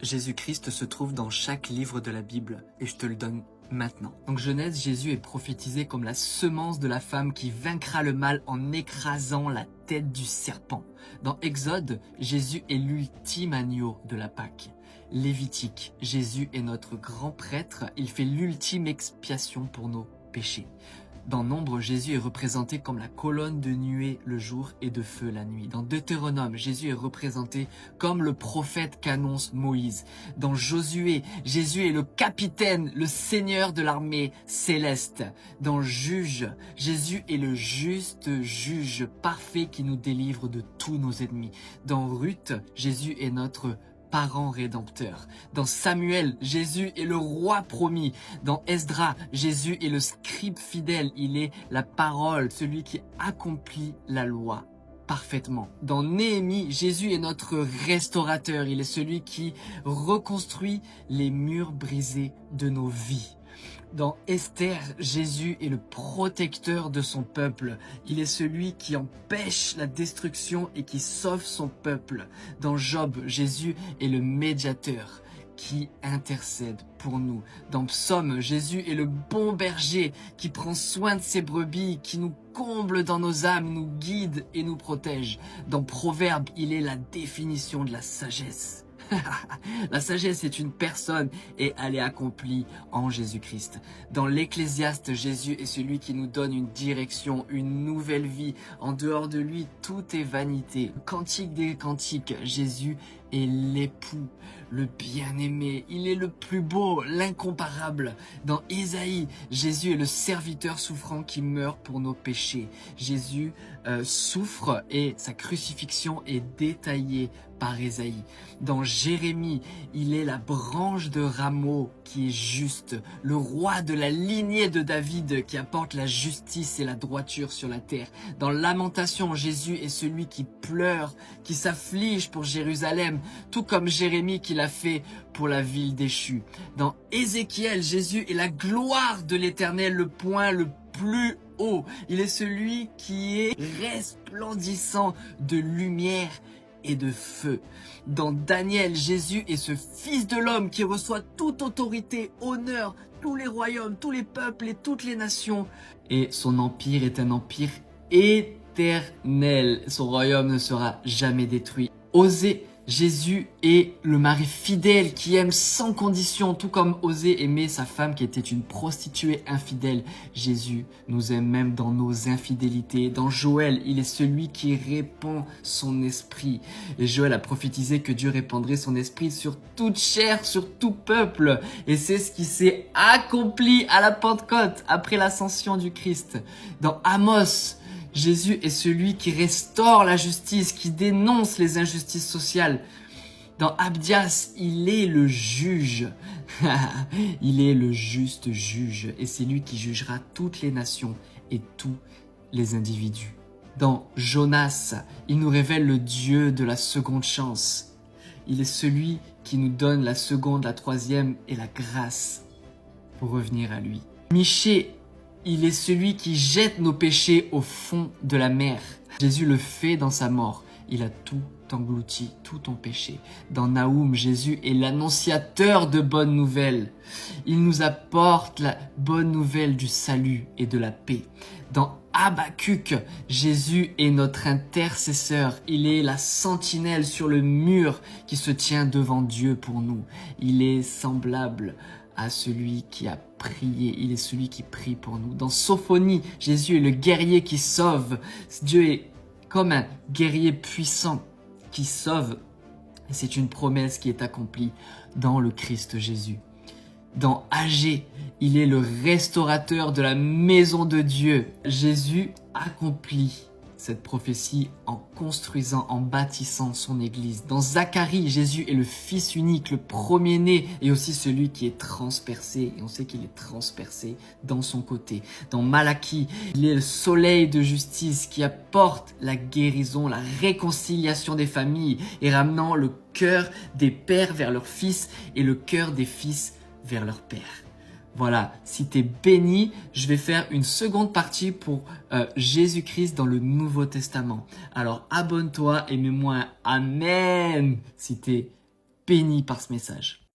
Jésus-Christ se trouve dans chaque livre de la Bible et je te le donne maintenant. Donc Genèse, Jésus est prophétisé comme la semence de la femme qui vaincra le mal en écrasant la tête du serpent. Dans Exode, Jésus est l'ultime agneau de la Pâque. Lévitique, Jésus est notre grand prêtre, il fait l'ultime expiation pour nos péchés. Dans Nombre, Jésus est représenté comme la colonne de nuée le jour et de feu la nuit. Dans Deutéronome, Jésus est représenté comme le prophète qu'annonce Moïse. Dans Josué, Jésus est le capitaine, le seigneur de l'armée céleste. Dans Juge, Jésus est le juste juge parfait qui nous délivre de tous nos ennemis. Dans Ruth, Jésus est notre parent rédempteur. Dans Samuel, Jésus est le roi promis. Dans Esdras, Jésus est le scribe fidèle. Il est la parole, celui qui accomplit la loi parfaitement. Dans Néhémie, Jésus est notre restaurateur. Il est celui qui reconstruit les murs brisés de nos vies. Dans Esther, Jésus est le protecteur de son peuple. Il est celui qui empêche la destruction et qui sauve son peuple. Dans Job, Jésus est le médiateur qui intercède pour nous. Dans Psaume, Jésus est le bon berger qui prend soin de ses brebis, qui nous comble dans nos âmes, nous guide et nous protège. Dans Proverbe, il est la définition de la sagesse. La sagesse est une personne et elle est accomplie en Jésus-Christ. Dans l'Ecclésiaste, Jésus est celui qui nous donne une direction, une nouvelle vie. En dehors de lui, tout est vanité. Cantique des cantiques, Jésus est l'époux, le bien-aimé. Il est le plus beau, l'incomparable. Dans Ésaïe, Jésus est le serviteur souffrant qui meurt pour nos péchés. Jésus souffre et sa crucifixion est détaillée par Ésaïe. Dans Jérémie, il est la branche de rameau qui est juste, le roi de la lignée de David qui apporte la justice et la droiture sur la terre. Dans Lamentation, Jésus est celui qui pleure, qui s'afflige pour Jérusalem, tout comme Jérémie qui l'a fait pour la ville déchue. Dans Ézéchiel, Jésus est la gloire de l'Éternel, le point le plus haut. Il est celui qui est resplendissant de lumière et de feu. Dans Daniel, Jésus est ce Fils de l'homme qui reçoit toute autorité, honneur, tous les royaumes, tous les peuples et toutes les nations. Et son empire est un empire éternel. Son royaume ne sera jamais détruit. Osée, Jésus est le mari fidèle qui aime sans condition, tout comme Osée aimait sa femme qui était une prostituée infidèle. Jésus nous aime même dans nos infidélités. Dans Joël, il est celui qui répand son esprit. Et Joël a prophétisé que Dieu répandrait son esprit sur toute chair, sur tout peuple. Et c'est ce qui s'est accompli à la Pentecôte, après l'ascension du Christ. Dans Amos, Jésus est celui qui restaure la justice, qui dénonce les injustices sociales. Dans Abdias, il est le juge. Il est le juste juge et c'est lui qui jugera toutes les nations et tous les individus. Dans Jonas, il nous révèle le Dieu de la seconde chance. Il est celui qui nous donne la seconde, la troisième et la grâce pour revenir à lui. Michée, il est celui qui jette nos péchés au fond de la mer. Jésus le fait dans sa mort. Il a tout englouti, tout ton péché. Dans Naoum, Jésus est l'annonciateur de bonnes nouvelles. Il nous apporte la bonne nouvelle du salut et de la paix. Dans Habakkuk, Jésus est notre intercesseur. Il est la sentinelle sur le mur qui se tient devant Dieu pour nous. Il est semblable à celui qui a prié. Il est celui qui prie pour nous. Dans Sophonie, Jésus est le guerrier qui sauve. Dieu est comme un guerrier puissant qui sauve. Et c'est une promesse qui est accomplie dans le Christ Jésus. Dans Agé, il est le restaurateur de la maison de Dieu. Jésus accomplit cette prophétie en construisant, en bâtissant son église. Dans Zacharie, Jésus est le fils unique, le premier-né et aussi celui qui est transpercé. Et on sait qu'il est transpercé dans son côté. Dans Malachie, il est le soleil de justice qui apporte la guérison, la réconciliation des familles et ramenant le cœur des pères vers leurs fils et le cœur des fils vers leur père. Voilà, si tu es béni, je vais faire une seconde partie pour Jésus-Christ dans le Nouveau Testament. Alors abonne-toi et mets-moi un Amen si tu es béni par ce message.